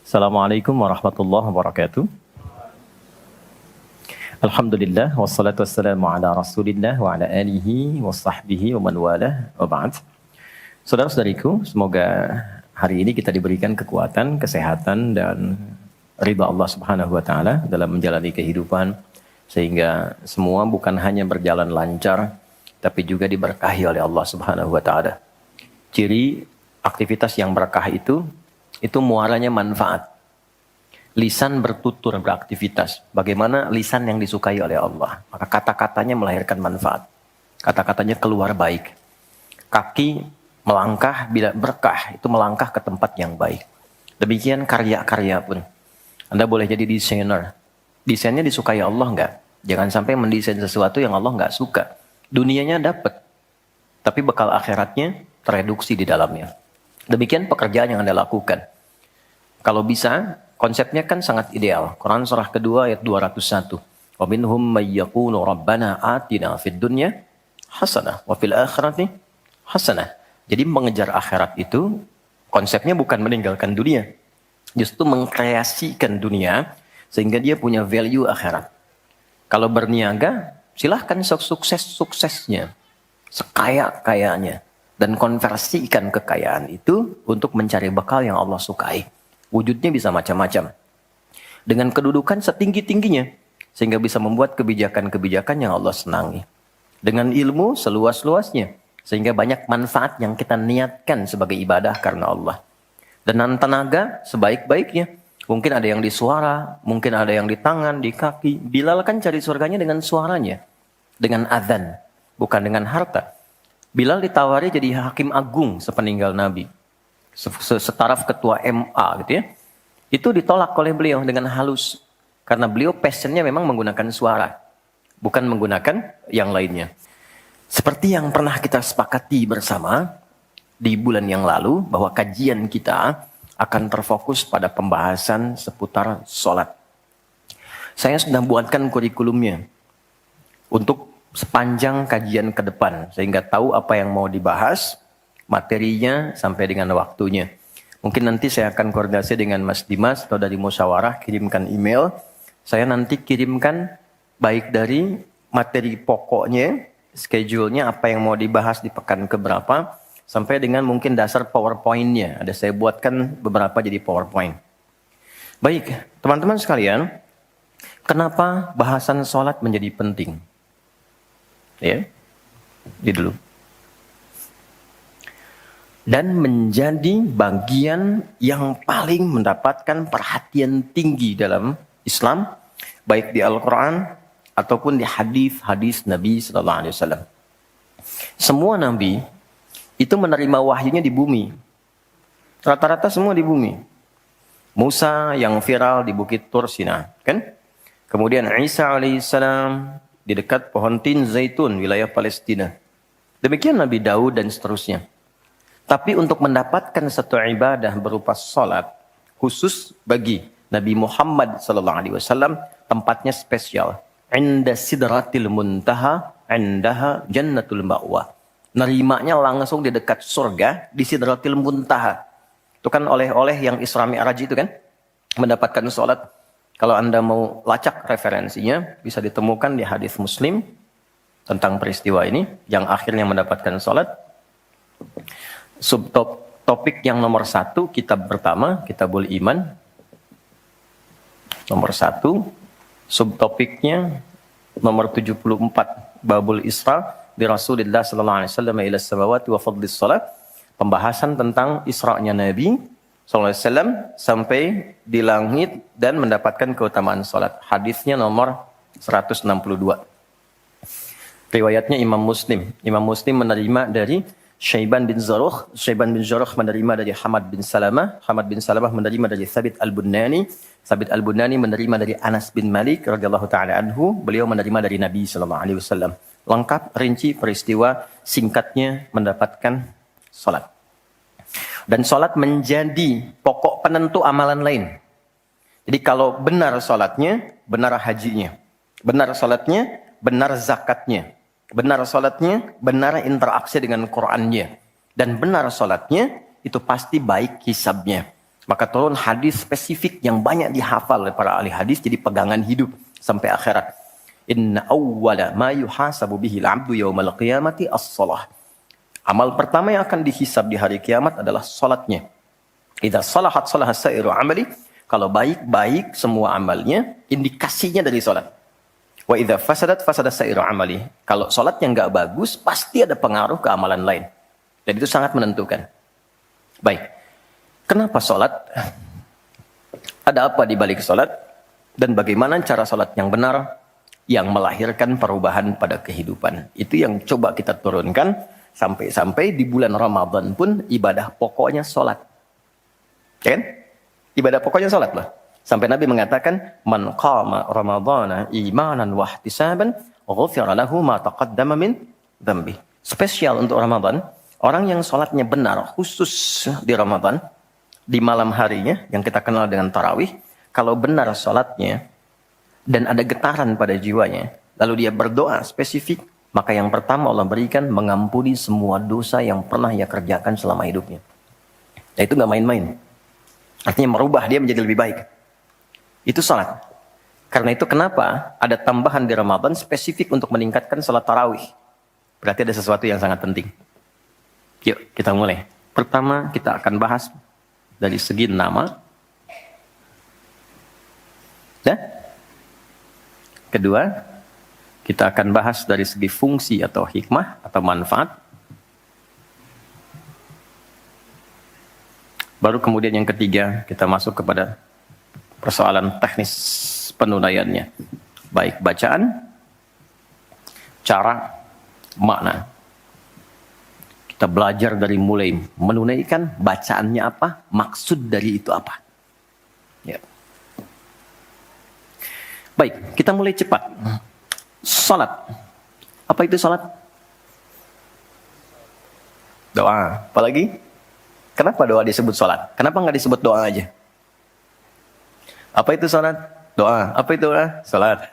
Assalamualaikum warahmatullahi wabarakatuh. Alhamdulillah wassalatu wassalamu ala Rasulillah wa ala alihi wa sahbihi wa man walah wa ba'd. Saudara-saudariku, semoga hari ini kita diberikan kekuatan, kesehatan dan ridha Allah Subhanahu wa taala dalam menjalani kehidupan sehingga semua bukan hanya berjalan lancar tapi juga diberkahi oleh Allah Subhanahu wa taala. Ciri aktivitas yang berkah itu muaranya manfaat. Lisan bertutur beraktivitas. Bagaimana lisan yang disukai oleh Allah. Maka kata-katanya melahirkan manfaat. Kata-katanya keluar baik. Kaki melangkah bila berkah. Itu melangkah ke tempat yang baik. Demikian karya-karya pun. Anda boleh jadi desainer. Desainnya disukai Allah enggak? Jangan sampai mendesain sesuatu yang Allah enggak suka. Dunianya dapat. Tapi bekal akhiratnya tereduksi di dalamnya. Demikian pekerjaan yang Anda lakukan. Kalau bisa, konsepnya kan sangat ideal. Quran surah kedua ayat 201. Wa minhum may yaqulu rabbana atina fid dunya hasanah wa fil akhirati hasanah. Jadi mengejar akhirat itu konsepnya bukan meninggalkan dunia. Justru mengkreasikan dunia sehingga dia punya value akhirat. Kalau berniaga, silahkan sukses-suksesnya. Sekaya-kayanya. Dan konversikan kekayaan itu untuk mencari bekal yang Allah sukai. Wujudnya bisa macam-macam. Dengan kedudukan setinggi-tingginya. Sehingga bisa membuat kebijakan-kebijakan yang Allah senangi. Dengan ilmu seluas-luasnya. Sehingga banyak manfaat yang kita niatkan sebagai ibadah karena Allah. Dengan tenaga sebaik-baiknya. Mungkin ada yang di suara, mungkin ada yang di tangan, di kaki. Bilal kan cari surganya dengan suaranya. Dengan adzan, bukan dengan harta. Bilal ditawari jadi hakim agung sepeninggal Nabi. Setaraf ketua MA gitu ya. Itu ditolak oleh beliau dengan halus. Karena beliau passionnya memang menggunakan suara. Bukan menggunakan yang lainnya. Seperti yang pernah kita sepakati bersama di bulan yang lalu. Bahwa kajian kita akan terfokus pada pembahasan seputar sholat. Saya sudah buatkan kurikulumnya. Untuk sepanjang kajian ke depan. Sehingga tahu apa yang mau dibahas, materinya sampai dengan waktunya. Mungkin nanti saya akan koordinasi dengan Mas Dimas atau dari musyawarah, kirimkan email. Saya nanti kirimkan baik dari materi pokoknya, schedule-nya apa yang mau dibahas di pekan keberapa, sampai dengan mungkin dasar PowerPoint-nya. Ada saya buatkan beberapa jadi PowerPoint. Baik, teman-teman sekalian, kenapa bahasan sholat menjadi penting? Ya, ini dulu. Dan menjadi bagian yang paling mendapatkan perhatian tinggi dalam Islam, baik di Al-Quran ataupun di hadis-hadis Nabi Sallallahu Alaihi Wasallam. Semua Nabi itu menerima wahyunya di bumi. Rata-rata semua di bumi. Musa yang viral di Bukit Tur Sina, kan? Kemudian Isa alaihissalam di dekat pohon tin zaitun, wilayah Palestina. Demikian Nabi Daud dan seterusnya. Tapi untuk mendapatkan satu ibadah berupa salat, khusus bagi Nabi Muhammad SAW, tempatnya spesial. Inda sidratil muntaha, indaha jannatul ma'wa. Nerimanya langsung di dekat surga, di sidratil muntaha. Itu kan oleh-oleh yang Isra Mi'raj itu kan, mendapatkan salat. Kalau Anda mau lacak referensinya, bisa ditemukan di hadis Muslim tentang peristiwa ini, yang akhirnya mendapatkan sholat. Subtopik yang nomor 1, kitab pertama, Kitabul Iman. Nomor 1, subtopiknya nomor 74, Babul Isra, di Rasulullah SAW ila samawati wa fadlis sholat. Pembahasan tentang Isra'nya Nabi SAW sampai di langit dan mendapatkan keutamaan salat. Hadisnya nomor 162. Riwayatnya Imam Muslim. Imam Muslim menerima dari Syaiban bin Zarukh. Syaiban bin Zarukh menerima dari Hamad bin Salamah. Hamad bin Salamah menerima dari Thabit al-Bunani. Thabit al-Bunani menerima dari Anas bin Malik radhiyallahu taala anhu. Beliau menerima dari Nabi sallallahu alaihi wasallam. Lengkap rinci peristiwa singkatnya mendapatkan salat. Dan sholat menjadi pokok penentu amalan lain. Jadi kalau benar sholatnya, benar hajinya. Benar sholatnya, benar zakatnya. Benar sholatnya, benar interaksi dengan Qur'annya. Dan benar sholatnya, itu pasti baik hisabnya. Maka turun hadis spesifik yang banyak dihafal oleh para ahli hadis jadi pegangan hidup sampai akhirat. Inna awwala ma yuhasabu bihi al-'abdu yaumal qiyamati as-shalah. Amal pertama yang akan dihisab di hari kiamat adalah salatnya. Idza salahat salaha sa'iru amali. Kalau baik-baik semua amalnya, indikasinya dari salat. Wa idza fasadat fasada sa'iru amali. Kalau salatnya enggak bagus, pasti ada pengaruh ke amalan lain. Dan itu sangat menentukan. Baik. Kenapa salat? Ada apa di balik salat? Dan bagaimana cara salat yang benar yang melahirkan perubahan pada kehidupan? Itu yang coba kita turunkan sampai-sampai di bulan Ramadan pun ibadah pokoknya salat. Ya kan? Ibadah pokoknya salat lah. Sampai Nabi mengatakan, "Man qama Ramadhana imanan wa ihtisaban, ghufira lahu ma taqaddama min dhanbi." Spesial untuk Ramadan, orang yang salatnya benar khusus di Ramadan, di malam harinya yang kita kenal dengan tarawih, kalau benar salatnya dan ada getaran pada jiwanya, lalu dia berdoa spesifik, maka yang pertama Allah berikan mengampuni semua dosa yang pernah ia kerjakan selama hidupnya. Ya, itu nggak main-main. Artinya merubah dia menjadi lebih baik. Itu salat. Karena itu kenapa ada tambahan di Ramadan spesifik untuk meningkatkan salat tarawih. Berarti ada sesuatu yang sangat penting. Yuk kita mulai. Pertama kita akan bahas dari segi nama. Ya? Kedua, kita akan bahas dari segi fungsi atau hikmah atau manfaat. Baru kemudian yang ketiga, kita masuk kepada persoalan teknis penunaiannya. Baik bacaan, cara, makna. Kita belajar dari mulai menunaikan, bacaannya apa, maksud dari itu apa. Ya. Baik, kita mulai cepat. Salat. Apa itu salat? Doa. Apalagi? Kenapa doa disebut salat? Kenapa nggak disebut doa aja? Apa itu salat? Doa. Apa itu doa? Salat.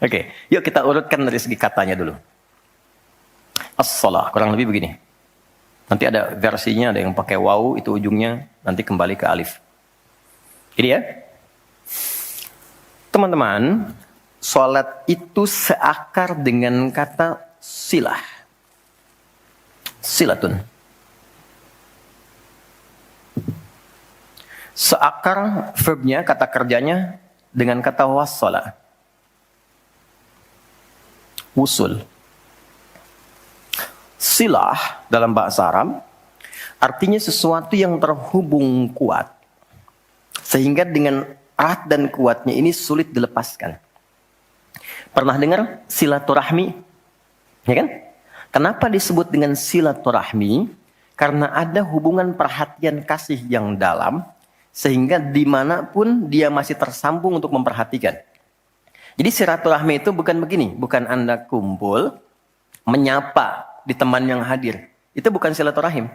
Oke, yuk kita urutkan dari segi katanya dulu. As-salah, kurang lebih begini. Nanti ada versinya, ada yang pakai waw, itu ujungnya nanti kembali ke alif. Ini ya. Teman-teman, salat itu seakar dengan kata silah. Silatun. Seakar verbnya, kata kerjanya dengan kata wassala. Wusul. Silah dalam bahasa Arab artinya sesuatu yang terhubung kuat sehingga dengan erat dan kuatnya ini sulit dilepaskan. Pernah dengar silaturahmi? Ya kan? Kenapa disebut dengan silaturahmi? Karena ada hubungan perhatian kasih yang dalam sehingga dimanapun dia masih tersambung untuk memperhatikan. Jadi silaturahmi itu bukan begini, bukan Anda kumpul menyapa di teman yang hadir. Itu bukan silaturahim.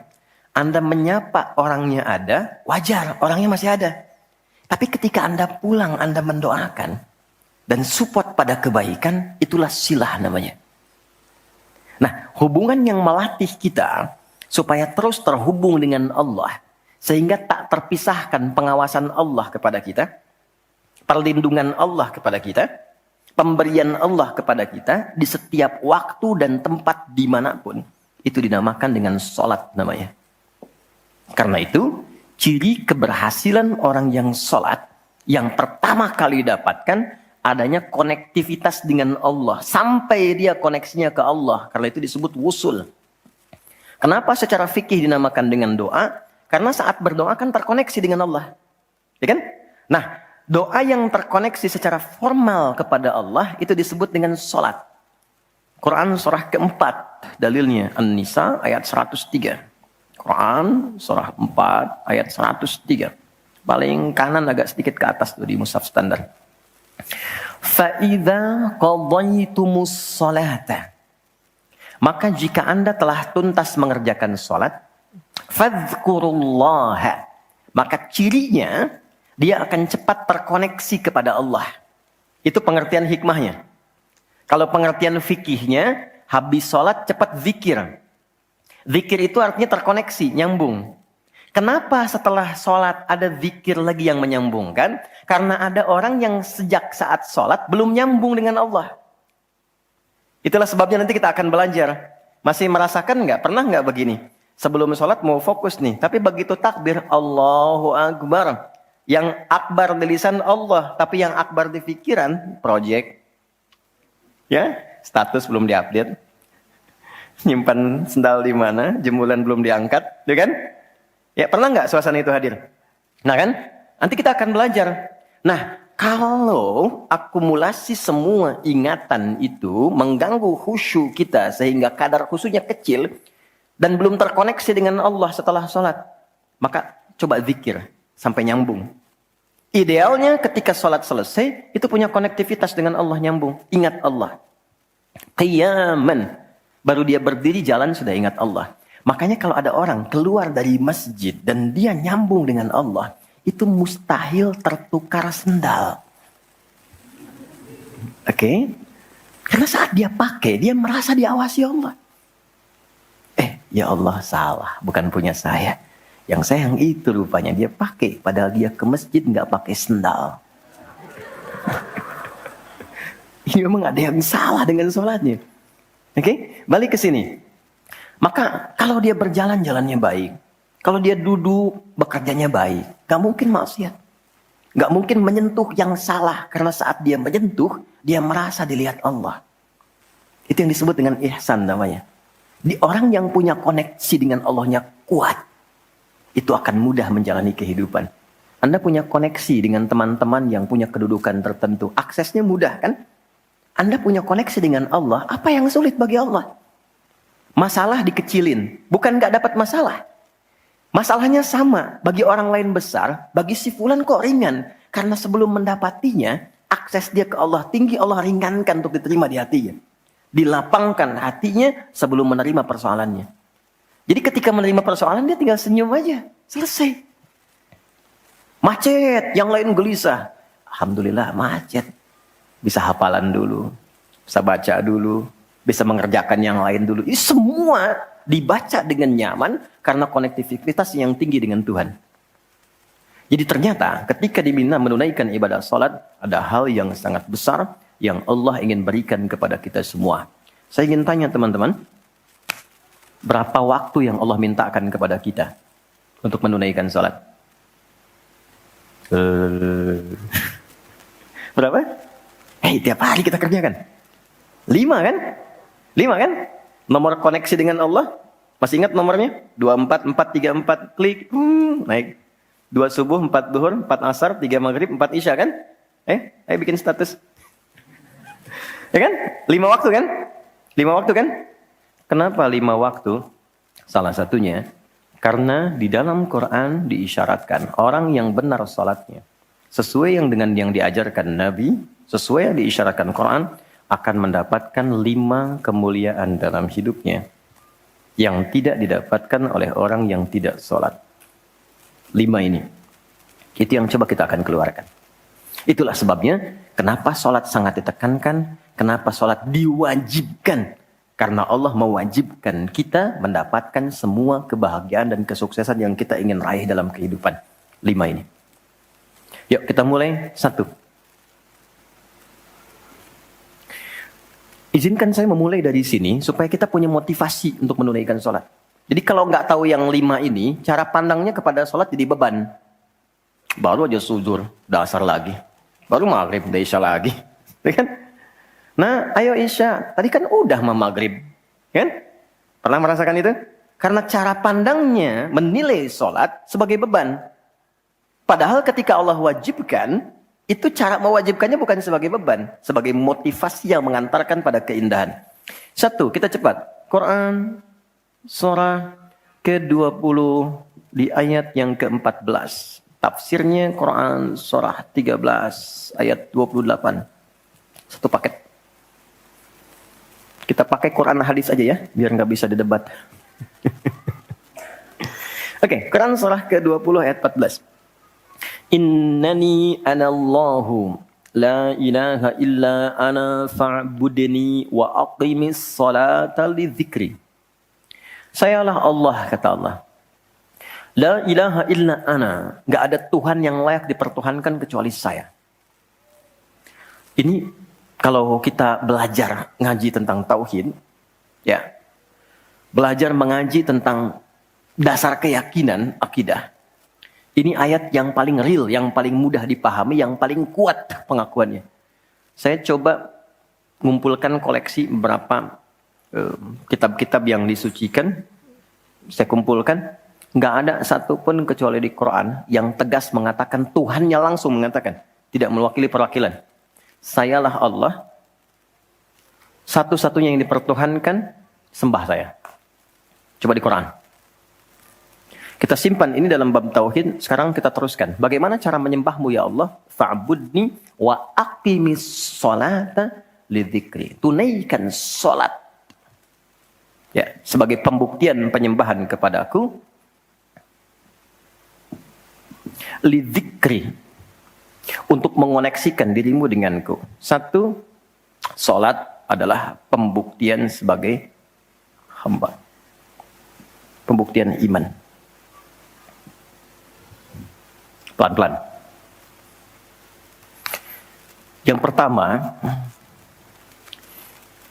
Anda menyapa orangnya ada, wajar, orangnya masih ada. Tapi ketika Anda pulang, Anda mendoakan dan support pada kebaikan, itulah silah namanya. Nah, hubungan yang melatih kita supaya terus terhubung dengan Allah, sehingga tak terpisahkan pengawasan Allah kepada kita, perlindungan Allah kepada kita, pemberian Allah kepada kita di setiap waktu dan tempat dimanapun. Itu dinamakan dengan sholat namanya. Karena itu, ciri keberhasilan orang yang sholat, yang pertama kali dapatkan, adanya konektivitas dengan Allah. Sampai dia koneksinya ke Allah. Karena itu disebut wusul. Kenapa secara fikih dinamakan dengan doa? Karena saat berdoa kan terkoneksi dengan Allah. Ya kan? Nah, doa yang terkoneksi secara formal kepada Allah itu disebut dengan sholat. Quran surah keempat, dalilnya An-Nisa ayat 103. Quran surah 4 ayat 103. Paling kanan agak sedikit ke atas tuh di mushaf standar. Fa'idha qadaytumus sholata. Maka jika Anda telah tuntas mengerjakan sholat, fadhkurullaha. Maka cirinya, dia akan cepat terkoneksi kepada Allah. Itu pengertian hikmahnya. Kalau pengertian fikihnya, habis sholat cepat zikir. Zikir itu artinya terkoneksi, nyambung. Kenapa setelah sholat ada zikir lagi yang menyambungkan? Karena ada orang yang sejak saat sholat belum nyambung dengan Allah. Itulah sebabnya nanti kita akan belajar. Masih merasakan nggak? Pernah nggak begini? Sebelum sholat mau fokus nih. Tapi begitu takbir, Allahu Akbar. Yang akbar di lisan Allah. Tapi yang akbar di pikiran, project. Ya, status belum diupdate. Nyimpan sendal di mana? Jemuran belum diangkat. Ya kan? Ya, pernah nggak suasana itu hadir? Nah kan? Nanti kita akan belajar. Nah, kalau akumulasi semua ingatan itu mengganggu khusyuk kita sehingga kadar khusyuknya kecil dan belum terkoneksi dengan Allah setelah sholat, maka coba zikir sampai nyambung. Idealnya ketika sholat selesai, itu punya konektivitas dengan Allah nyambung. Ingat Allah. Qiyaman. Baru dia berdiri jalan sudah ingat Allah. Makanya kalau ada orang keluar dari masjid dan dia nyambung dengan Allah, itu mustahil tertukar sendal. Oke? Karena saat dia pakai, dia merasa diawasi Allah. Ya Allah salah, bukan punya saya. Yang saya yang itu rupanya dia pakai, padahal dia ke masjid nggak pakai sendal. Ini memang ada yang salah dengan sholatnya. Oke? Balik ke sini. Maka kalau dia berjalan jalannya baik, kalau dia duduk bekerjanya baik, gak mungkin maksiat, gak mungkin menyentuh yang salah karena saat dia menyentuh dia merasa dilihat Allah. Itu yang disebut dengan ihsan namanya. Di orang yang punya koneksi dengan Allahnya kuat, itu akan mudah menjalani kehidupan. Anda punya koneksi dengan teman-teman yang punya kedudukan tertentu, aksesnya mudah kan? Anda punya koneksi dengan Allah, apa yang sulit bagi Allah? Masalah dikecilin, bukan gak dapat masalah. Masalahnya sama, bagi orang lain besar, bagi si fulan kok ringan. Karena sebelum mendapatinya, akses dia ke Allah tinggi, Allah ringankan untuk diterima di hatinya. Dilapangkan hatinya sebelum menerima persoalannya. Jadi ketika menerima persoalan, dia tinggal senyum aja, selesai. Macet, yang lain gelisah. Alhamdulillah macet. Bisa hafalan dulu, bisa baca dulu, bisa mengerjakan yang lain dulu. Ini semua dibaca dengan nyaman karena konektivitas yang tinggi dengan Tuhan. Jadi ternyata ketika diminta menunaikan ibadah salat, ada hal yang sangat besar yang Allah ingin berikan kepada kita semua. Saya ingin tanya teman-teman, berapa waktu yang Allah mintakan kepada kita untuk menunaikan salat? Berapa? Tiap hari kita kerjakan. 5 kan? 5 kan? Nomor koneksi dengan Allah. Masih ingat nomornya? 24434 klik. Naik. 2 subuh, 4 duhur, 4 asar, 3 maghrib, 4 isya kan? Ayo bikin status. Ya kan? 5 waktu kan? 5 waktu kan? Kenapa 5 waktu? Salah satunya, karena di dalam Quran diisyaratkan orang yang benar salatnya, sesuai yang dengan yang diajarkan Nabi, sesuai yang diisyaratkan Quran, akan mendapatkan 5 kemuliaan dalam hidupnya yang tidak didapatkan oleh orang yang tidak sholat. 5 ini. Itu yang coba kita akan keluarkan. Itulah sebabnya kenapa sholat sangat ditekankan, kenapa sholat diwajibkan. Karena Allah mewajibkan kita mendapatkan semua kebahagiaan dan kesuksesan yang kita ingin raih dalam kehidupan. 5 ini. Yuk kita mulai. 1. Izinkan saya memulai dari sini supaya kita punya motivasi untuk menunaikan sholat. Jadi kalau nggak tahu yang 5 ini, cara pandangnya kepada sholat jadi beban. Baru aja sujud, dasar lagi. Baru maghrib, udah isya lagi. Ya kan? Nah, ayo isya. Tadi kan udah maghrib. Kan? Pernah merasakan itu? Karena cara pandangnya menilai sholat sebagai beban. Padahal ketika Allah wajibkan, itu cara mewajibkannya bukan sebagai beban, sebagai motivasi yang mengantarkan pada keindahan. 1, kita cepat. Quran surah ke-20 di ayat yang ke-14. Tafsirnya Quran surah 13 ayat 28. 1 paket. Kita pakai Quran hadis aja ya, biar nggak bisa didebat. Oke, Quran surah ke-20 ayat 14. Innani anallahu la ilaha illa ana fa'budni wa aqimis salata li dzikri. Sayalah Allah, kata Allah. La ilaha illa ana. Nggak ada Tuhan yang layak dipertuhankan kecuali saya. Ini kalau kita belajar ngaji tentang tauhid, ya, belajar mengaji tentang dasar keyakinan, akidah. Ini ayat yang paling real, yang paling mudah dipahami, yang paling kuat pengakuannya. Saya coba mengumpulkan koleksi beberapa kitab-kitab yang disucikan. Saya kumpulkan. Nggak ada satupun kecuali di Quran yang tegas mengatakan, Tuhannya langsung mengatakan. Tidak mewakili perwakilan. Sayalah Allah. Satu-satunya yang dipertuhankan, sembah saya. Coba di Quran. Kita simpan ini dalam bab tauhid. Sekarang kita teruskan. Bagaimana cara menyembahmu ya Allah? Fa'budni wa aqimis sholata lidzikri. Tunaikan sholat. Ya, sebagai pembuktian penyembahan kepadaku. Lidzikri. Untuk mengoneksikan dirimu denganku. Satu, sholat adalah pembuktian sebagai hamba. Pembuktian iman. Pelan-pelan. Yang pertama,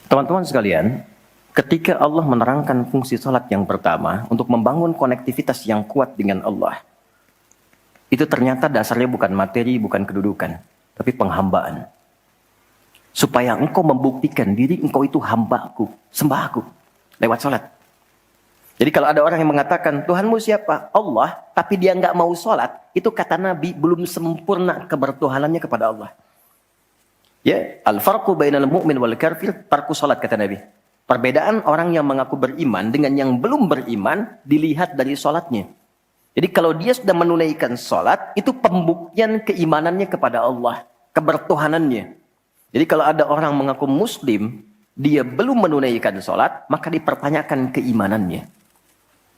teman-teman sekalian, ketika Allah menerangkan fungsi salat yang pertama untuk membangun konektivitas yang kuat dengan Allah, itu ternyata dasarnya bukan materi, bukan kedudukan, tapi penghambaan. Supaya engkau membuktikan diri engkau itu hambaku, sembahku, lewat salat. Jadi kalau ada orang yang mengatakan, Tuhanmu siapa? Allah, tapi dia nggak mau sholat, itu kata Nabi, belum sempurna kebertuhanannya kepada Allah. Ya, al-farqu bainal mu'min wal kafir, tarku sholat, kata Nabi. Perbedaan orang yang mengaku beriman dengan yang belum beriman, dilihat dari sholatnya. Jadi kalau dia sudah menunaikan sholat, itu pembuktian keimanannya kepada Allah, kebertuhanannya. Jadi kalau ada orang mengaku muslim, dia belum menunaikan sholat, maka dipertanyakan keimanannya.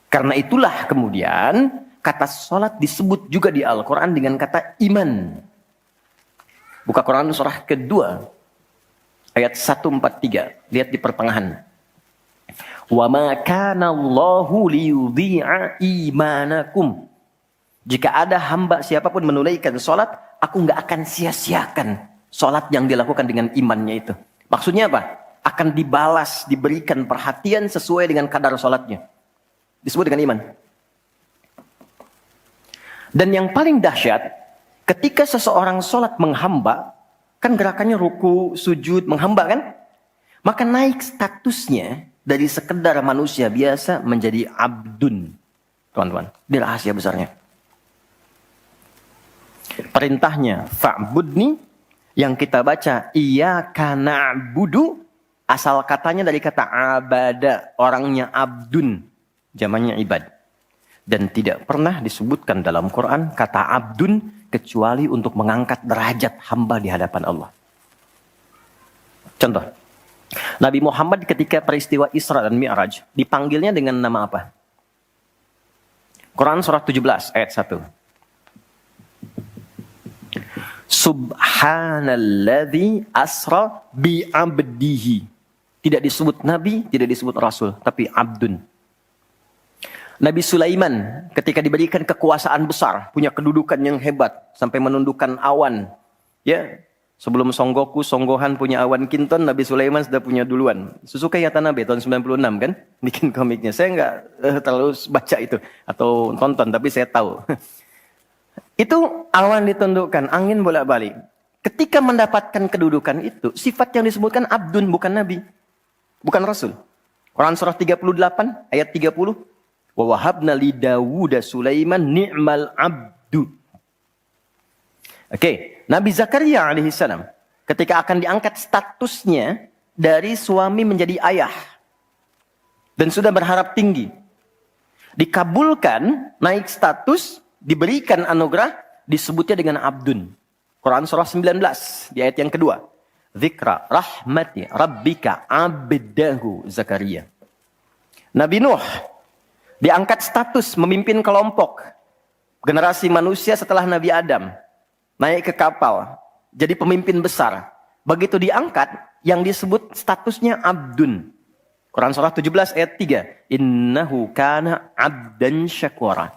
Karena itulah kemudian kata sholat disebut juga di Al-Quran dengan kata iman. Buka Quran surah kedua. Ayat 143. Lihat di pertengahan. Wa ma kana Allahu liyudhi'a imanakum. Jika ada hamba siapapun menunaikan sholat, aku nggak akan sia-siakan sholat yang dilakukan dengan imannya itu. Maksudnya apa? Akan dibalas, diberikan perhatian sesuai dengan kadar sholatnya. Disebut dengan iman. Dan yang paling dahsyat, ketika seseorang sholat menghamba, kan gerakannya ruku, sujud, menghamba kan? Maka naik statusnya dari sekedar manusia biasa menjadi abdun. Teman-teman, ini rahasia besarnya. Perintahnya, fa'budni, yang kita baca, iyyaka na'budu, asal katanya dari kata abada, orangnya abdun. Jamannya ibad. Dan tidak pernah disebutkan dalam Quran kata abdun kecuali untuk mengangkat derajat hamba di hadapan Allah. Contoh. Nabi Muhammad ketika peristiwa Isra dan Mi'raj dipanggilnya dengan nama apa? Quran surah 17 ayat 1. Subhanalladzi asra bi'abdihi. Tidak disebut nabi, tidak disebut rasul, tapi abdun. Nabi Sulaiman ketika diberikan kekuasaan besar, punya kedudukan yang hebat sampai menundukkan awan. Ya, sebelum Songgohan punya awan Kinton, Nabi Sulaiman sudah punya duluan. Suzuki Yatanabe tahun 96 kan, bikin komiknya. Saya nggak terlalu baca itu atau tonton, tapi saya tahu. Itu awan ditundukkan, angin bolak-balik. Ketika mendapatkan kedudukan itu, sifat yang disebutkan abdun, bukan nabi, bukan rasul. Quran surah 38 ayat 30. Wa wahabna li Dawuda Sulaiman ni'mal abdu. Oke, Nabi Zakaria alaihissalam ketika akan diangkat statusnya dari suami menjadi ayah dan sudah berharap tinggi, dikabulkan, naik status, diberikan anugerah, disebutnya dengan abdun. Quran surah 19 di ayat yang kedua. Dzikra rahmati rabbika abdahu Zakaria. Nabi Nuh diangkat status memimpin kelompok generasi manusia setelah Nabi Adam. Naik ke kapal, jadi pemimpin besar. Begitu diangkat, yang disebut statusnya abdun. Quran surah 17 ayat 3. Innahu kana abdan syakura.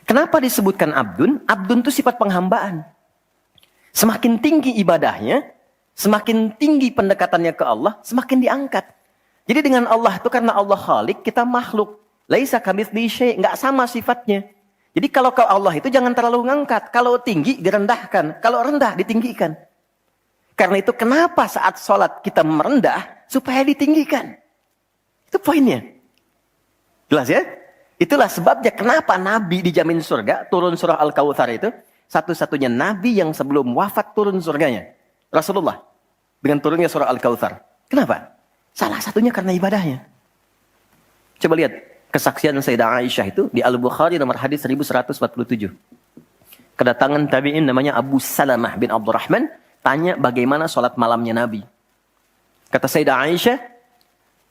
Kenapa disebutkan abdun? Abdun itu sifat penghambaan. Semakin tinggi ibadahnya, semakin tinggi pendekatannya ke Allah, semakin diangkat. Jadi dengan Allah itu karena Allah Khalik, kita makhluk. Laisa kamitslihi syai', enggak sama sifatnya. Jadi kalau ke Allah itu jangan terlalu ngangkat. Kalau tinggi direndahkan, kalau rendah ditinggikan. Karena itu kenapa saat sholat kita merendah supaya ditinggikan. Itu poinnya. Jelas ya? Itulah sebabnya kenapa Nabi dijamin surga, turun surah Al-Kautsar itu. Satu-satunya Nabi yang sebelum wafat turun surganya. Rasulullah. Dengan turunnya surah Al-Kautsar. Kenapa? Salah satunya karena ibadahnya. Coba lihat. Kesaksian Sayyidah Aisyah itu di Al-Bukhari nomor hadis 1147. Kedatangan tabi'in namanya Abu Salamah bin Abdurrahman. Tanya bagaimana sholat malamnya Nabi. Kata Sayyidah Aisyah.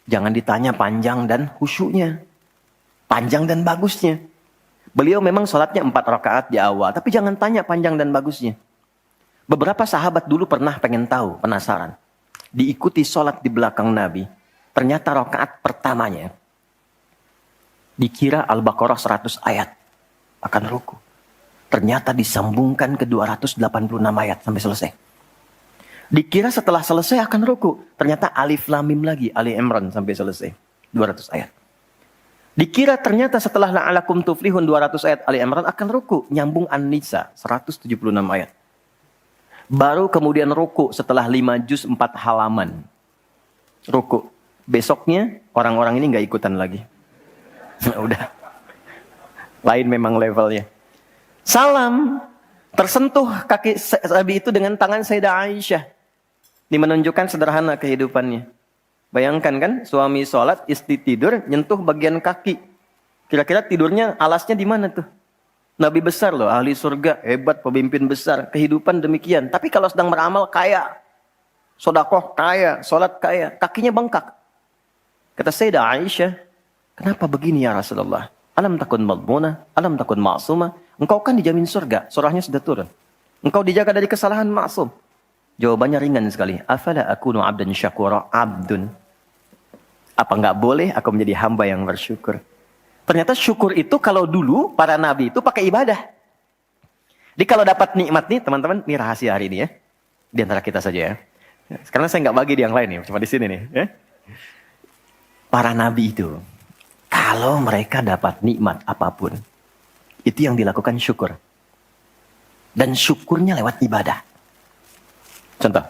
Jangan ditanya panjang dan khusyuknya. Panjang dan bagusnya. Beliau memang sholatnya 4 rakaat di awal. Tapi jangan tanya panjang dan bagusnya. Beberapa sahabat dulu pernah pengen tahu, penasaran. Diikuti sholat di belakang Nabi. Ternyata rakaat pertamanya. Dikira Al-Baqarah 100 ayat. Akan ruku. Ternyata disambungkan ke 286 ayat sampai selesai. Dikira setelah selesai akan ruku. Ternyata Alif Lam Mim lagi. Ali Imran sampai selesai. 200 ayat. Dikira ternyata setelah la'alakum tuflihun 200 ayat Ali Imran akan ruku. Nyambung An-Nisa 176 ayat. Baru kemudian ruku setelah 5 juz 4 halaman. Ruku. Besoknya orang-orang ini gak ikutan lagi. Udah. Lain memang levelnya. Salam. Tersentuh kaki Nabi itu dengan tangan Sayyidah Aisyah. Ini menunjukkan sederhana kehidupannya. Bayangkan kan, suami sholat, istri tidur, nyentuh bagian kaki. Kira-kira tidurnya, alasnya di mana tuh? Nabi besar loh, ahli surga, hebat, pemimpin besar. Kehidupan demikian. Tapi kalau sedang beramal, kaya. Sodakoh, kaya. Sholat, kaya. Kakinya bengkak. Kata Sayyidah Aisyah, kenapa begini ya Rasulullah? Alam takun madmuna, alam takun ma'sumah. Engkau kan dijamin surga, surahnya sudah turun. Engkau dijaga dari kesalahan maksum. Jawabannya ringan sekali. Afala akunu abdan syakura, abdun. Apa enggak boleh aku menjadi hamba yang bersyukur? Ternyata syukur itu kalau dulu para nabi itu pakai ibadah. Jadi kalau dapat nikmat nih teman-teman, ini rahasia hari ini ya. Di antara kita saja ya. Karena saya nggak bagi di yang lain nih, cuma di sini nih. Ya. Para nabi itu, kalau mereka dapat nikmat apapun, itu yang dilakukan syukur. Dan syukurnya lewat ibadah. Contoh,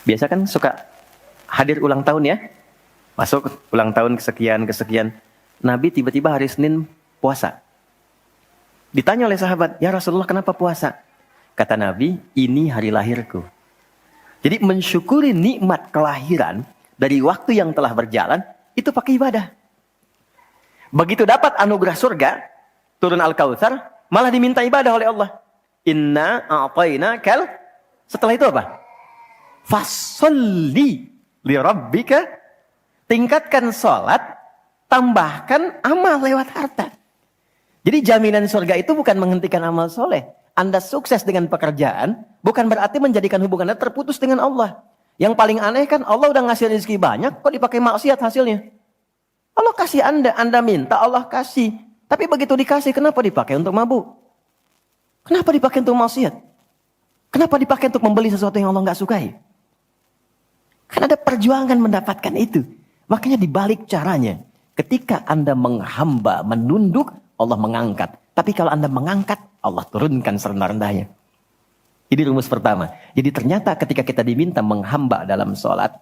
biasa kan suka hadir ulang tahun ya. Masuk ulang tahun kesekian. Nabi tiba-tiba hari Senin puasa. Ditanya oleh sahabat, ya Rasulullah kenapa puasa? Kata Nabi, ini hari lahirku. Jadi mensyukuri nikmat kelahiran dari waktu yang telah berjalan, itu pakai ibadah. Begitu dapat anugerah surga, turun Al-Kautsar, malah diminta ibadah oleh Allah. Inna a'tainakal. Setelah itu apa? Fasholli li rabbika. Tingkatkan sholat, tambahkan amal lewat harta. Jadi jaminan surga itu bukan menghentikan amal soleh. Anda sukses dengan pekerjaan, bukan berarti menjadikan hubungan Anda terputus dengan Allah. Yang paling aneh kan Allah udah ngasih rezeki banyak, kok dipakai maksiat hasilnya? Allah kasih Anda minta, Allah kasih. Tapi begitu dikasih, kenapa dipakai untuk mabuk? Kenapa dipakai untuk maksiat? Kenapa dipakai untuk membeli sesuatu yang Allah nggak sukai? Kan ada perjuangan mendapatkan itu. Makanya dibalik caranya, ketika Anda menghamba, menunduk, Allah mengangkat. Tapi kalau Anda mengangkat, Allah turunkan serendah-rendahnya. Ini rumus pertama. Jadi ternyata ketika kita diminta menghamba dalam sholat,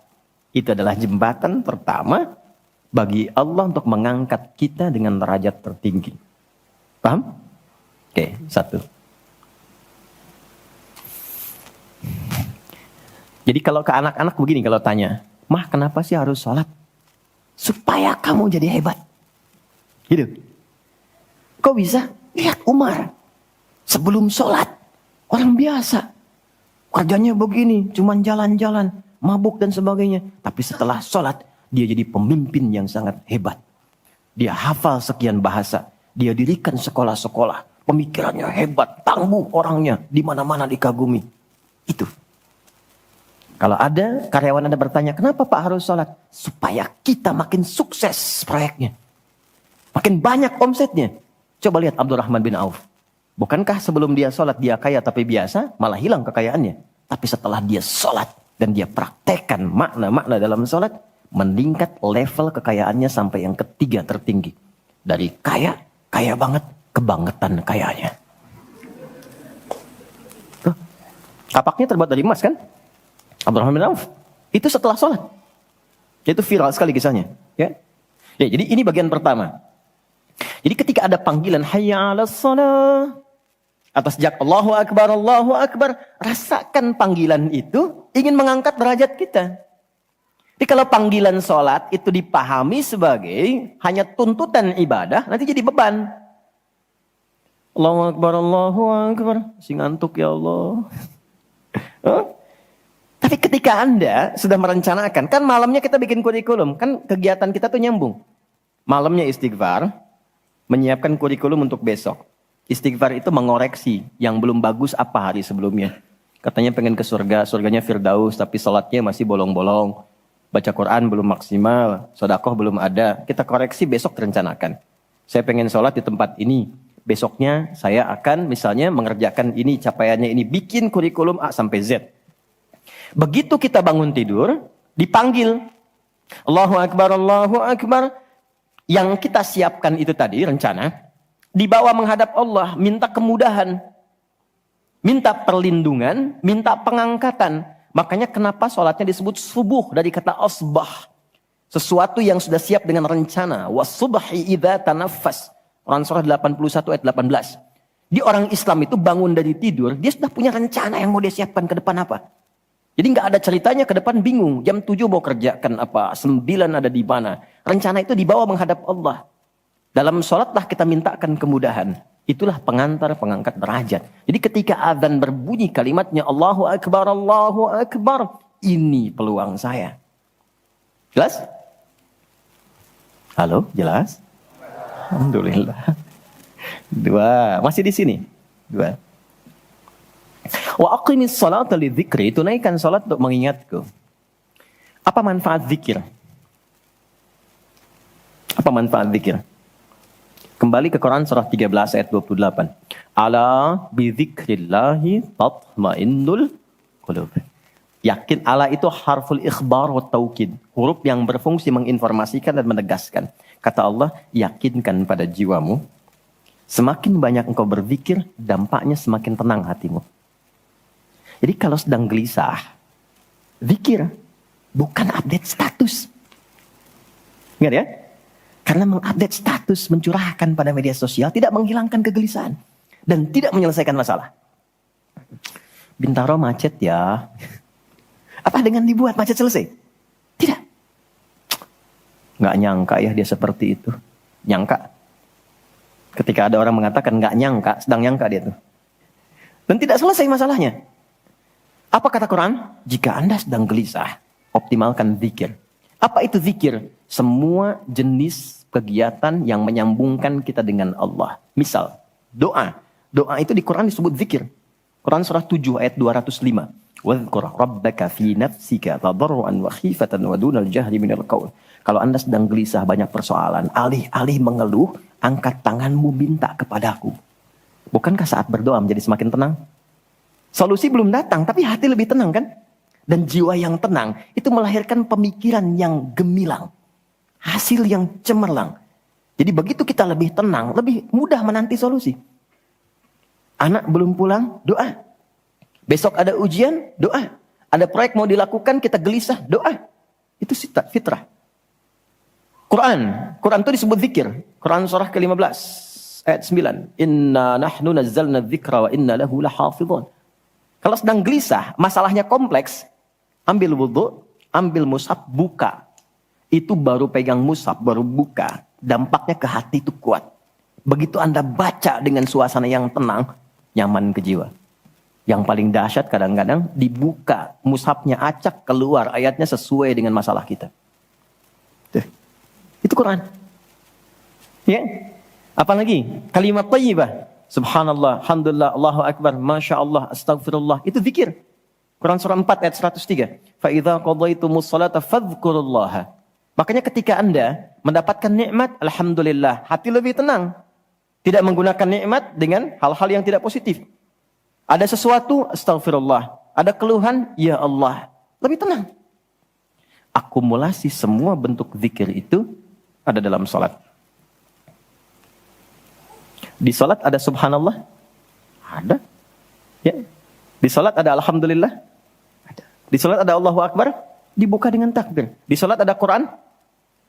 itu adalah jembatan pertama bagi Allah untuk mengangkat kita dengan derajat tertinggi. Paham? Oke, satu. Jadi kalau ke anak-anak begini kalau tanya, Mah kenapa sih harus sholat? Supaya kamu jadi hebat. Gitu. Kok bisa? Lihat Umar. Sebelum sholat. Orang biasa. Kerjanya begini. Cuman jalan-jalan. Mabuk dan sebagainya. Tapi setelah sholat. Dia jadi pemimpin yang sangat hebat. Dia hafal sekian bahasa. Dia dirikan sekolah-sekolah. Pemikirannya hebat. Tangguh orangnya. Di mana-mana dikagumi. Itu. Kalau ada karyawan Anda bertanya, kenapa Pak harus sholat? Supaya kita makin sukses proyeknya. Makin banyak omsetnya. Coba lihat Abdurrahman bin Auf. Bukankah sebelum dia sholat dia kaya tapi biasa, malah hilang kekayaannya. Tapi setelah dia sholat dan dia praktekkan makna-makna dalam sholat, meningkat level kekayaannya sampai yang ketiga tertinggi. Dari kaya banget, kebangetan kayanya. Kapaknya terbuat dari emas kan? Abdurrahman bin Auf. Itu setelah sholat. Itu viral sekali kisahnya. Ya, jadi ini bagian pertama. Jadi ketika ada panggilan hayya 'alas shalah, atas jak Allahu Akbar, rasakan panggilan itu ingin mengangkat derajat kita. Jadi kalau panggilan sholat itu dipahami sebagai hanya tuntutan ibadah, nanti jadi beban. Allahu Akbar, si ngantuk ya Allah. Tapi ketika Anda sudah merencanakan, kan malamnya kita bikin kurikulum, kan kegiatan kita tuh nyambung. Malamnya istighfar, menyiapkan kurikulum untuk besok. Istighfar itu mengoreksi yang belum bagus apa hari sebelumnya. Katanya pengen ke surga, surganya Firdaus, tapi sholatnya masih bolong-bolong. Baca Quran belum maksimal, sedekah belum ada. Kita koreksi besok direncanakan. Saya pengen sholat di tempat ini. Besoknya saya akan misalnya mengerjakan ini, capaiannya ini. Bikin kurikulum A sampai Z. Begitu kita bangun tidur, dipanggil. Allahu Akbar. Yang kita siapkan itu tadi, rencana, dibawa menghadap Allah, minta kemudahan, minta perlindungan, minta pengangkatan. Makanya kenapa sholatnya disebut subuh dari kata asbah. Sesuatu yang sudah siap dengan rencana. Wasubhi idza tanaffas. Quran surah 81 ayat 18. Di orang Islam itu bangun dari tidur, dia sudah punya rencana yang mau dia siapkan ke depan apa. Jadi nggak ada ceritanya ke depan bingung. Jam 7 mau kerjakan apa, 9 ada di mana. Rencana itu dibawa menghadap Allah. Dalam sholatlah kita mintakan kemudahan. Itulah pengantar pengangkat derajat. Jadi ketika azan berbunyi kalimatnya Allahu Akbar. Ini peluang saya. Jelas? Halo, jelas? Alhamdulillah. 2, masih di sini. 2. Wa aqimis salata lidzikri, tunaikan salat untuk mengingatku. Apa manfaat zikir? Apa manfaat zikir? Kembali ke Quran surah 13 ayat 28. Ala bidzikrillahi tatmainnul qulub. Yakin, ala itu harful ikhbar wa taukid. Huruf yang berfungsi menginformasikan dan menegaskan. Kata Allah, yakinkan pada jiwamu. Semakin banyak engkau berzikir, dampaknya semakin tenang hatimu. Jadi kalau sedang gelisah, zikir, bukan update status. Ingat ya? Karena mengupdate status, mencurahkan pada media sosial, tidak menghilangkan kegelisahan. Dan tidak menyelesaikan masalah. Bintaro macet ya. Apa dengan dibuat macet selesai? Tidak. Nggak nyangka ya dia seperti itu. Nyangka. Ketika ada orang mengatakan nggak nyangka, sedang nyangka dia tuh. Dan tidak selesai masalahnya. Apa kata Quran? Jika Anda sedang gelisah, optimalkan zikir. Apa itu zikir? Semua jenis kegiatan yang menyambungkan kita dengan Allah. Misal, doa. Doa itu di Quran disebut zikir. Quran surah 7 ayat 205. Wadhkur rabbaka fi nafsika tadarruan wa khifatan wa dunal jahri minal qaul. Kalau Anda sedang gelisah banyak persoalan, alih-alih mengeluh, angkat tanganmu minta kepadaku. Bukankah saat berdoa menjadi semakin tenang? Solusi belum datang, tapi hati lebih tenang kan? Dan jiwa yang tenang itu melahirkan pemikiran yang gemilang. Hasil yang cemerlang. Jadi begitu kita lebih tenang, lebih mudah menanti solusi. Anak belum pulang, doa. Besok ada ujian, doa. Ada proyek mau dilakukan, kita gelisah, doa. Itu fitrah. Quran itu disebut zikir. Quran surah ke-15 ayat 9. Inna nahnu nazzalna dzikra wa inna lahu lahafidhun. Kalau sedang gelisah, masalahnya kompleks, ambil wudhu, ambil mushaf, buka. Itu baru pegang mushaf, baru buka. Dampaknya ke hati itu kuat. Begitu Anda baca dengan suasana yang tenang, nyaman ke jiwa. Yang paling dahsyat kadang-kadang dibuka, mushafnya acak, keluar ayatnya sesuai dengan masalah kita. Tuh. Itu Quran. Ya. Apalagi? Kalimat thayyibah. Subhanallah, alhamdulillah, Allahu Akbar, Masya Allah, Astaghfirullah. Itu zikir. Quran surah 4 ayat 103. فَإِذَا قَضَيْتُمُ الصَّلَاةَ فَاذْكُرُوا اللَّهَ. Makanya ketika Anda mendapatkan nikmat, alhamdulillah, hati lebih tenang. Tidak menggunakan nikmat dengan hal-hal yang tidak positif. Ada sesuatu, astagfirullah. Ada keluhan, ya Allah. Lebih tenang. Akumulasi semua bentuk zikir itu ada dalam salat. Di salat ada subhanallah? Ada. Ya. Di salat ada alhamdulillah? Ada. Di salat ada Allahu Akbar? Dibuka dengan takbir. Di salat ada Quran?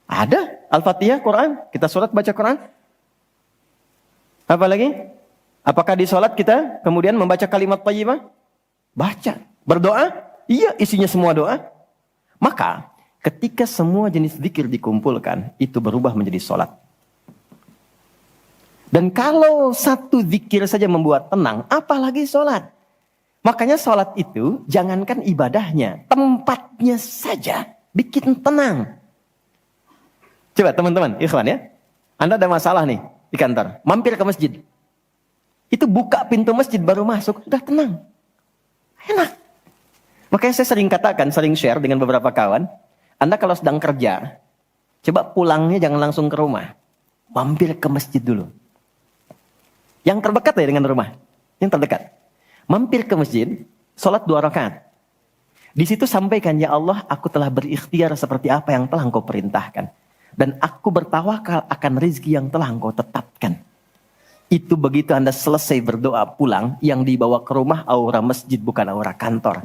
Ada. Al-Fatihah, Quran. Kita salat baca Quran. Apa lagi? Apakah di salat kita kemudian membaca kalimat thayyibah? Baca. Berdoa? Iya, isinya semua doa. Maka ketika semua jenis zikir dikumpulkan, itu berubah menjadi salat. Dan kalau satu zikir saja membuat tenang, apalagi salat. Makanya salat itu jangankan ibadahnya, tempatnya saja bikin tenang. Coba teman-teman, ikhwan ya. Anda ada masalah nih di kantor, mampir ke masjid. Itu buka pintu masjid baru masuk, udah tenang. Enak. Makanya saya sering katakan, sering share dengan beberapa kawan, Anda kalau sedang kerja, coba pulangnya jangan langsung ke rumah. Mampir ke masjid dulu. Yang terdekat ya dengan rumah. Yang terdekat. Mampir ke masjid, sholat 2 rakaat. Di situ sampaikan, ya Allah, aku telah berikhtiar seperti apa yang telah Engkau perintahkan. Dan aku bertawakal akan rezeki yang telah Engkau tetapkan. Itu begitu Anda selesai berdoa pulang, yang dibawa ke rumah aura masjid bukan aura kantor.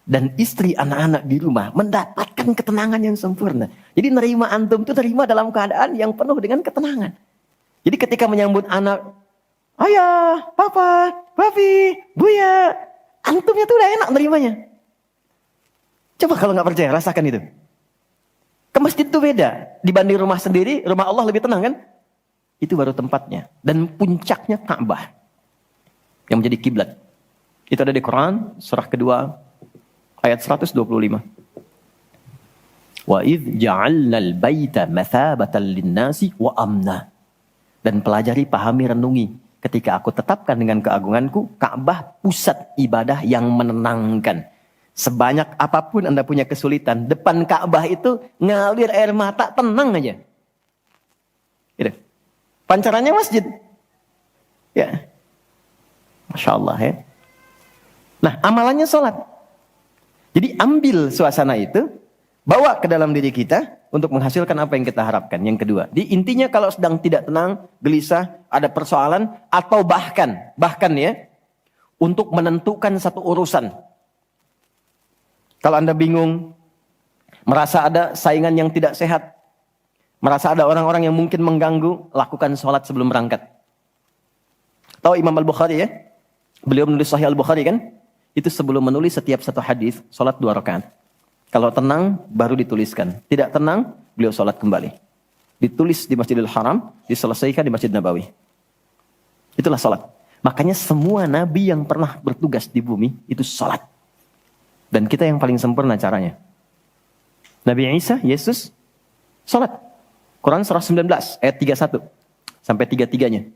Dan istri anak-anak di rumah mendapatkan ketenangan yang sempurna. Jadi nerima antum itu terima dalam keadaan yang penuh dengan ketenangan. Jadi ketika menyambut anak, ayah, papa, papi, buya, antumnya tuh udah enak nerimanya. Coba kalau nggak percaya, rasakan itu. Ke masjid tuh beda. Dibanding rumah sendiri, rumah Allah lebih tenang kan? Itu baru tempatnya. Dan puncaknya Ka'bah. Yang menjadi kiblat. Itu ada di Quran, surah kedua, ayat 125. Wa idh ja'alnal baita mathabatan linnasi wa amna. Dan pelajari, pahami, renungi. Ketika aku tetapkan dengan keagunganku, Ka'bah pusat ibadah yang menenangkan. Sebanyak apapun Anda punya kesulitan, depan Ka'bah itu ngalir air mata, tenang aja. Gitu. Pancarannya masjid. Ya. Masya Allah ya. Nah, amalannya sholat. Jadi ambil suasana itu, bawa ke dalam diri kita untuk menghasilkan apa yang kita harapkan. Yang kedua, di intinya kalau sedang tidak tenang, gelisah, ada persoalan, atau bahkan ya, untuk menentukan satu urusan. Kalau Anda bingung, merasa ada saingan yang tidak sehat, merasa ada orang-orang yang mungkin mengganggu, lakukan sholat sebelum berangkat. Tahu Imam Al-Bukhari ya? Beliau menulis Sahih Al-Bukhari kan? Itu sebelum menulis setiap satu hadis, sholat 2 rakaat. Kalau tenang, baru dituliskan. Tidak tenang, beliau sholat kembali. Ditulis di Masjidil Haram, diselesaikan di Masjid Nabawi. Itulah sholat. Makanya semua nabi yang pernah bertugas di bumi, itu sholat. Dan kita yang paling sempurna caranya. Nabi Isa, Yesus, sholat. Quran surah 19, ayat 31. Sampai 33-nya.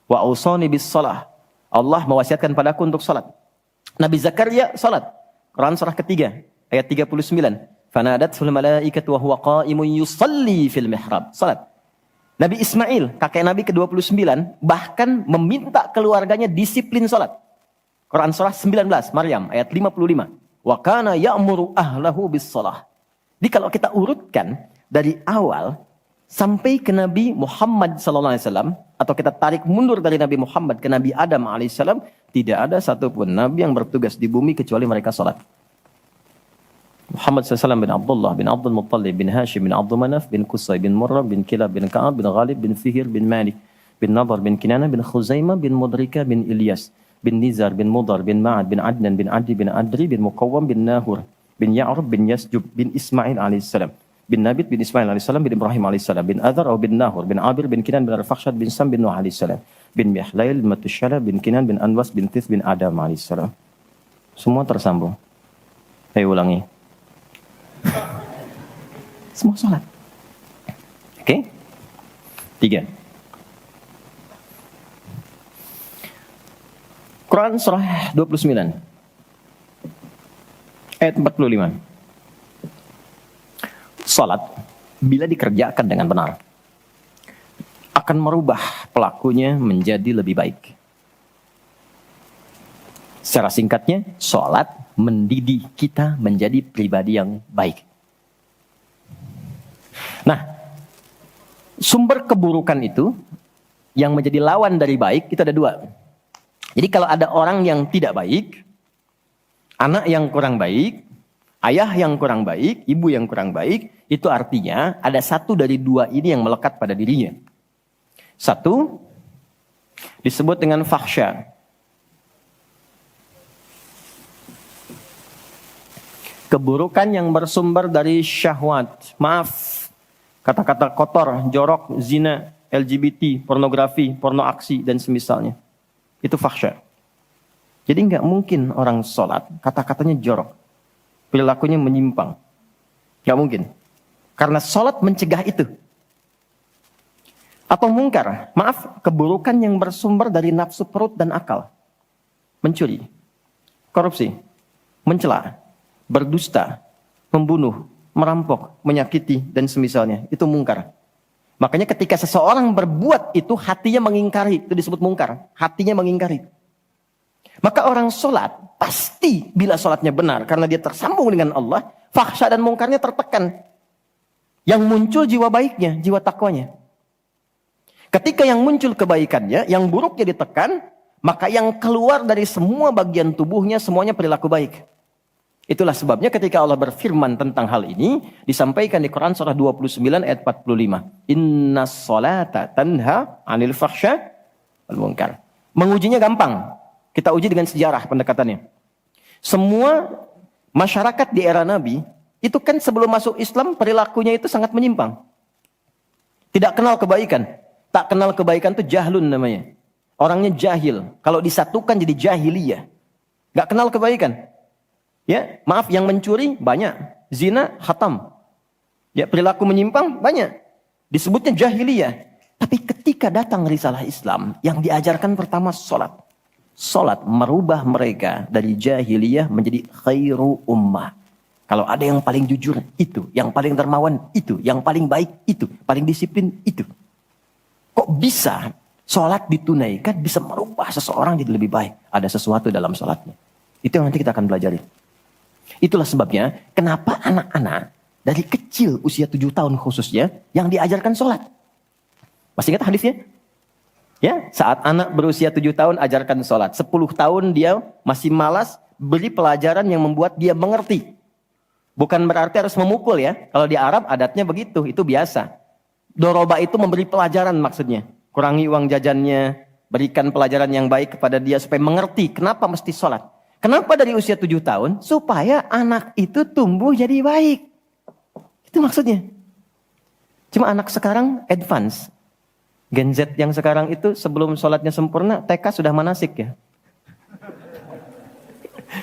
Wa ausani bis sholah. Allah mewasiatkan padaku untuk sholat. Nabi Zakaria, sholat. Quran surah ketiga, ayat 39. Fanadatul malaikatu wa huwa qa'imun yusalli fil mihrab. Salat. Nabi Ismail, kakek Nabi ke-29, bahkan meminta keluarganya disiplin salat. Quran surah 19, Maryam ayat 55. Wa kana ya'muru ahlahu bis shalah. Jadi kalau kita urutkan dari awal sampai ke Nabi Muhammad sallallahu alaihi wasallam, atau kita tarik mundur dari Nabi Muhammad ke Nabi Adam alaihissalam, tidak ada satupun nabi yang bertugas di bumi kecuali mereka salat. Muhammad SAW bin Abdullah bin Abdul Muttalib bin Hashim bin Abdul Manaf bin Qusay bin Murrah bin Kilab bin Ka'ab bin Ghalib bin Fihir bin Malik bin Nadar bin Kinana bin Khuzaimah bin Mudrika bin Ilyas bin Nizar bin Mudar bin Ma'ad bin Adnan bin Adi bin Adri bin Muqawwam bin Nahur bin Ya'rub bin Yasjub bin Ismail alaihissalam bin Nabit bin Ismail alaihissalam bin Ibrahim alaihissalam bin Adhar bin Nahur bin Abir bin Kinan bin Arfakhshad bin Sam bin Nuh alaihissalam bin Mihlail bin Matusyala bin Kinan bin Anwas bin Tith bin Adam alaihissalam. Semua tersambung. Saya ulangi. Semua sholat. Oke? 3. Quran surah 29. Ayat 45. Sholat, bila dikerjakan dengan benar, akan merubah pelakunya menjadi lebih baik. Secara singkatnya, sholat mendidik kita menjadi pribadi yang baik. Nah, sumber keburukan itu yang menjadi lawan dari baik itu ada dua. Jadi kalau ada orang yang tidak baik, anak yang kurang baik, ayah yang kurang baik, ibu yang kurang baik, itu artinya ada satu dari dua ini yang melekat pada dirinya. Satu, disebut dengan fahsya. Keburukan yang bersumber dari syahwat. Maaf, kata-kata kotor, jorok, zina, LGBT, pornografi, porno aksi, dan semisalnya. Itu fahsya. Jadi nggak mungkin orang sholat, kata-katanya jorok. Perilakunya menyimpang. Nggak mungkin. Karena sholat mencegah itu. Atau mungkar, maaf, keburukan yang bersumber dari nafsu perut dan akal. Mencuri, korupsi, mencela, berdusta, membunuh, merampok, menyakiti, dan semisalnya. Itu mungkar. Makanya ketika seseorang berbuat itu, hatinya mengingkari. Itu disebut mungkar. Hatinya mengingkari. Maka orang sholat, pasti bila sholatnya benar, karena dia tersambung dengan Allah, fahsya dan mungkarnya tertekan. Yang muncul jiwa baiknya, jiwa takwanya. Ketika yang muncul kebaikannya, yang buruknya ditekan, maka yang keluar dari semua bagian tubuhnya, semuanya perilaku baik. Itulah sebabnya ketika Allah berfirman tentang hal ini, disampaikan di Quran surah 29 ayat 45. Inna sholata tanha anil fahsya wal munkar. Mengujinya gampang. Kita uji dengan sejarah pendekatannya. Semua masyarakat di era Nabi, itu kan sebelum masuk Islam, perilakunya itu sangat menyimpang. Tidak kenal kebaikan. Tak kenal kebaikan itu jahlun namanya. Orangnya jahil. Kalau disatukan jadi jahiliyah. Gak kenal kebaikan. Ya, maaf, yang mencuri banyak, zina hatam. Ya, perilaku menyimpang banyak. Disebutnya jahiliyah. Tapi ketika datang risalah Islam, yang diajarkan pertama sholat. Sholat merubah mereka dari jahiliyah menjadi khairu ummah. Kalau ada yang paling jujur, itu. Yang paling dermawan, itu. Yang paling baik, itu. Paling disiplin, itu. Kok bisa sholat ditunaikan bisa merubah seseorang jadi lebih baik? Ada sesuatu dalam sholatnya. Itu yang nanti kita akan pelajari. Itulah sebabnya kenapa anak-anak dari kecil usia 7 tahun khususnya yang diajarkan sholat. Masih ingat hadisnya? Ya, saat anak berusia 7 tahun ajarkan sholat. 10 tahun dia masih malas, beri pelajaran yang membuat dia mengerti. Bukan berarti harus memukul ya. Kalau di Arab adatnya begitu, itu biasa. Doroba itu memberi pelajaran maksudnya. Kurangi uang jajannya, berikan pelajaran yang baik kepada dia supaya mengerti kenapa mesti sholat. Kenapa dari usia 7 tahun? Supaya anak itu tumbuh jadi baik. Itu maksudnya. Cuma anak sekarang advance. Gen Z yang sekarang itu sebelum sholatnya sempurna, TK sudah manasik ya.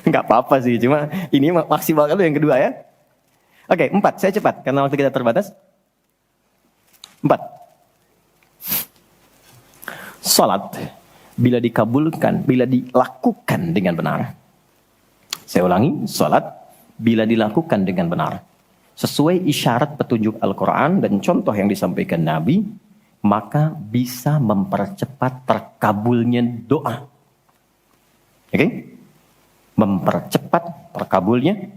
Enggak apa-apa sih, cuma ini maksimal dulu yang kedua ya. Oke, 4, saya cepat karena waktu kita terbatas. 4. Sholat bila dikabulkan, bila dilakukan dengan benar. Saya ulangi, sholat bila dilakukan dengan benar. Sesuai isyarat petunjuk Al-Quran dan contoh yang disampaikan Nabi, maka bisa mempercepat terkabulnya doa. Oke? Mempercepat terkabulnya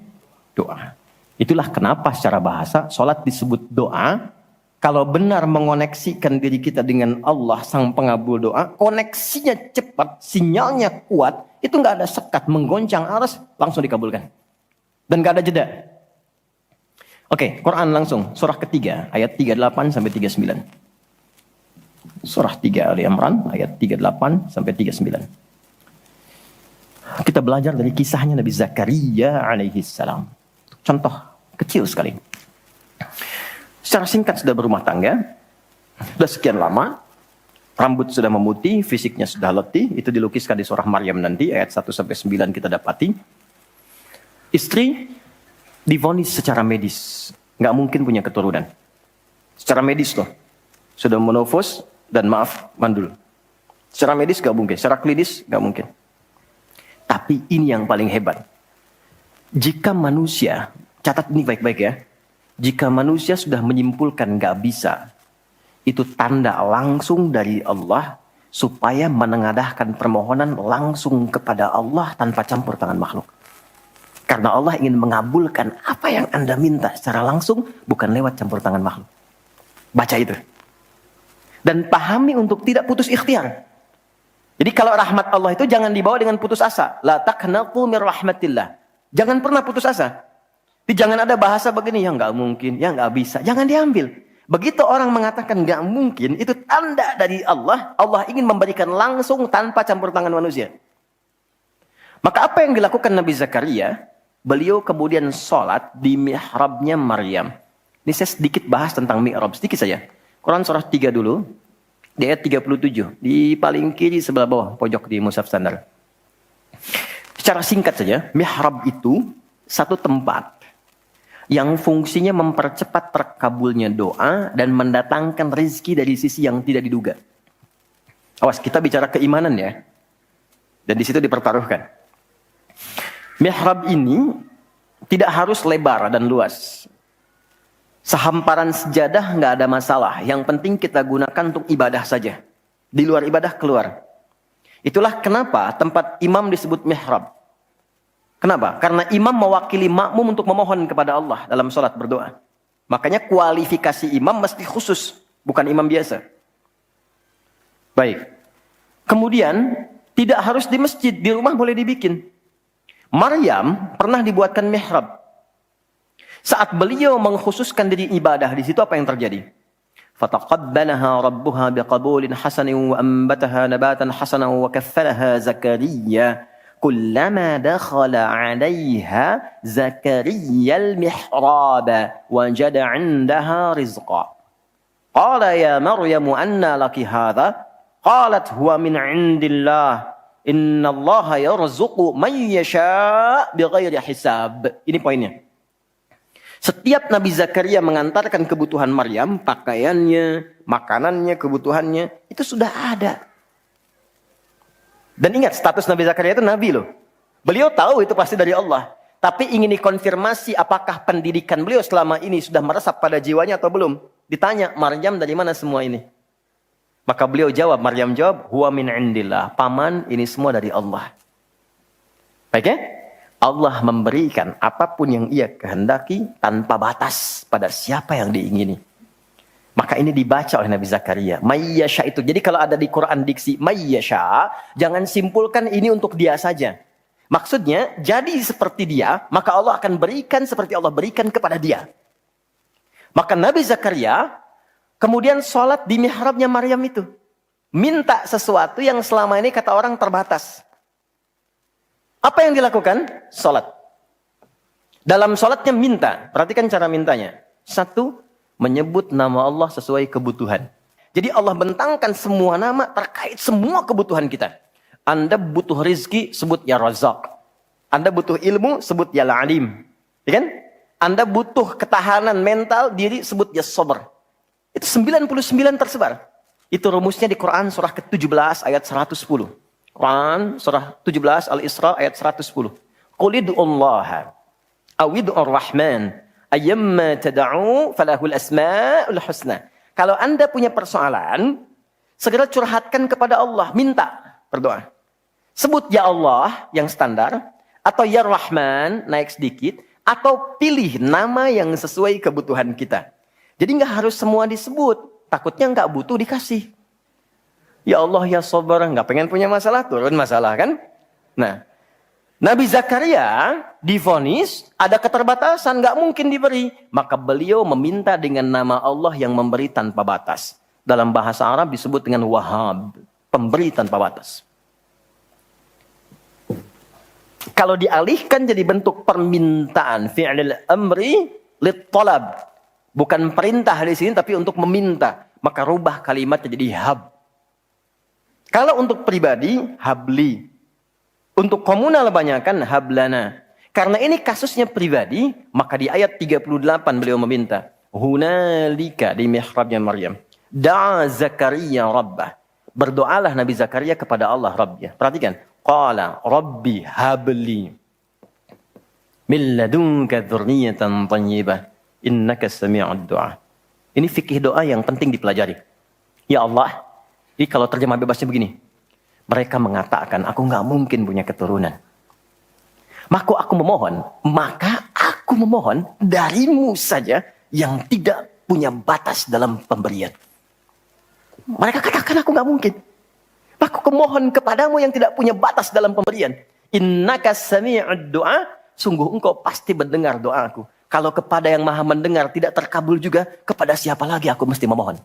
doa. Itulah kenapa secara bahasa sholat disebut doa. Kalau benar mengoneksikan diri kita dengan Allah sang pengabul doa, koneksinya cepat, sinyalnya kuat, itu nggak ada sekat, menggoncang aras, langsung dikabulkan. Dan nggak ada jeda. Oke, Quran langsung, surah ketiga, ayat 38 sampai 39. Surah 3 Ali Imran, ayat 38 sampai 39. Kita belajar dari kisahnya Nabi Zakaria alaihi salam. Contoh kecil sekali. Secara singkat sudah berumah tangga, sudah sekian lama, rambut sudah memutih, fisiknya sudah letih, itu dilukiskan di surah Maryam nanti, ayat 1-9 kita dapati. Istri divonis secara medis, nggak mungkin punya keturunan. Secara medis loh, sudah menopause dan maaf, mandul. Secara medis nggak mungkin, secara klinis nggak mungkin. Tapi ini yang paling hebat. Jika manusia, catat ini baik-baik ya, jika manusia sudah menyimpulkan nggak bisa, itu tanda langsung dari Allah supaya menengadahkan permohonan langsung kepada Allah tanpa campur tangan makhluk. Karena Allah ingin mengabulkan apa yang Anda minta secara langsung, bukan lewat campur tangan makhluk. Baca itu. Dan pahami untuk tidak putus ikhtiar. Jadi kalau rahmat Allah itu jangan dibawa dengan putus asa. La taqnatu min rahmatillah. Jangan pernah putus asa. Jadi jangan ada bahasa begini, ya nggak mungkin, ya nggak bisa. Jangan diambil. Begitu orang mengatakan nggak mungkin, itu tanda dari Allah. Allah ingin memberikan langsung tanpa campur tangan manusia. Maka apa yang dilakukan Nabi Zakaria? Beliau kemudian sholat di mihrabnya Maryam. Ini saya sedikit bahas tentang mihrab, sedikit saja. Quran surah 3 dulu, di ayat 37. Di paling kiri sebelah bawah, pojok di mushaf standar. Secara singkat saja, mihrab itu satu tempat yang fungsinya mempercepat terkabulnya doa dan mendatangkan rezeki dari sisi yang tidak diduga. Awas, kita bicara keimanan ya. Dan di situ dipertaruhkan. Mihrab ini tidak harus lebar dan luas. Sehamparan sejadah nggak ada masalah. Yang penting kita gunakan untuk ibadah saja. Di luar ibadah keluar. Itulah kenapa tempat imam disebut mihrab. Kenapa? Karena imam mewakili makmum untuk memohon kepada Allah dalam sholat berdoa. Makanya kualifikasi imam mesti khusus. Bukan imam biasa. Baik. Kemudian tidak harus di masjid. Di rumah boleh dibikin. Maryam pernah dibuatkan mihrab. Saat beliau mengkhususkan diri ibadah, di situ apa yang terjadi? Fataqabbalaha rabbuha biqabulin hasanin wa ambataha nabatan hasanan wa kaffalaha Zakaria. Kullama dakhala 'alayha Zakaria al-mihrab wajada 'indaha rizqa. Qala ya Maryam anna laki hadha? Qalat huwa min 'indillah. Inna Allah yarzuqu man yasha' bighairi hisab. Ini poinnya. Setiap Nabi Zakaria mengantarkan kebutuhan Maryam, pakaiannya, makanannya, kebutuhannya, itu sudah ada. Dan ingat, status Nabi Zakaria itu nabi loh. Beliau tahu itu pasti dari Allah. Tapi ingin dikonfirmasi apakah pendidikan beliau selama ini sudah meresap pada jiwanya atau belum. Ditanya, Maryam dari mana semua ini? Maka beliau jawab, Maryam jawab, huwa min indillah. Paman, ini semua dari Allah. Baik ya? Allah memberikan apapun yang ia kehendaki tanpa batas pada siapa yang diingini. Maka ini dibaca oleh Nabi Zakaria. Mayyasha itu. Jadi kalau ada di Quran diksi mayyasha, jangan simpulkan ini untuk dia saja. Maksudnya, jadi seperti dia, maka Allah akan berikan seperti Allah berikan kepada dia. Maka Nabi Zakaria kemudian sholat di mihrabnya Maryam itu. Minta sesuatu yang selama ini kata orang terbatas. Apa yang dilakukan? Sholat. Dalam sholatnya minta. Perhatikan cara mintanya. Satu, menyebut nama Allah sesuai kebutuhan. Jadi Allah bentangkan semua nama terkait semua kebutuhan kita. Anda butuh rizki, sebut ya Razak. Anda butuh ilmu, sebut ya Alim. Ya kan? Anda butuh ketahanan mental diri, sebut ya Sabar. Itu 99 tersebar. Itu rumusnya di Quran surah ke-17 ayat 110. Quran surah 17 Al-Isra ayat 110. Qul id'ullaha aw id'ur rahman ayyamma tad'u falahul asmaul husna. Kalau Anda punya persoalan, segera curhatkan kepada Allah, minta, berdoa. Sebut ya Allah yang standar atau ya Rahman naik sedikit atau pilih nama yang sesuai kebutuhan kita. Jadi nggak harus semua disebut. Takutnya nggak butuh dikasih. Ya Allah ya Sabar, nggak pengen punya masalah, turun masalah kan? Nah, Nabi Zakaria divonis ada keterbatasan, nggak mungkin diberi. Maka beliau meminta dengan nama Allah yang memberi tanpa batas. Dalam bahasa Arab disebut dengan Wahhab, pemberi tanpa batas. Kalau dialihkan jadi bentuk permintaan, fi'lil amri lit talab. Bukan perintah di sini tapi untuk meminta. Maka rubah kalimatnya jadi hab. Kalau untuk pribadi, habli. Untuk komunal banyakkan hablana. Karena ini kasusnya pribadi, maka di ayat 38 beliau meminta. Hunalika di mihrabnya Maryam. Da'a Zakaria rabbah. Berdoalah Nabi Zakaria kepada Allah Rabbnya. Perhatikan. Qala rabbi habli. Min ladunka dzurriyyatan thayyibah. Innaka sami'ud du'a. Ini fikih doa yang penting dipelajari. Ya Allah, jadi kalau terjemah bebasnya begini. Mereka mengatakan, aku nggak mungkin punya keturunan. Maka aku memohon darimu saja yang tidak punya batas dalam pemberian. Mereka katakan aku nggak mungkin. Aku memohon kepadamu yang tidak punya batas dalam pemberian. Innaka sami'ud du'a, sungguh engkau pasti mendengar doaku. Kalau kepada yang maha mendengar tidak terkabul juga, kepada siapa lagi aku mesti memohon?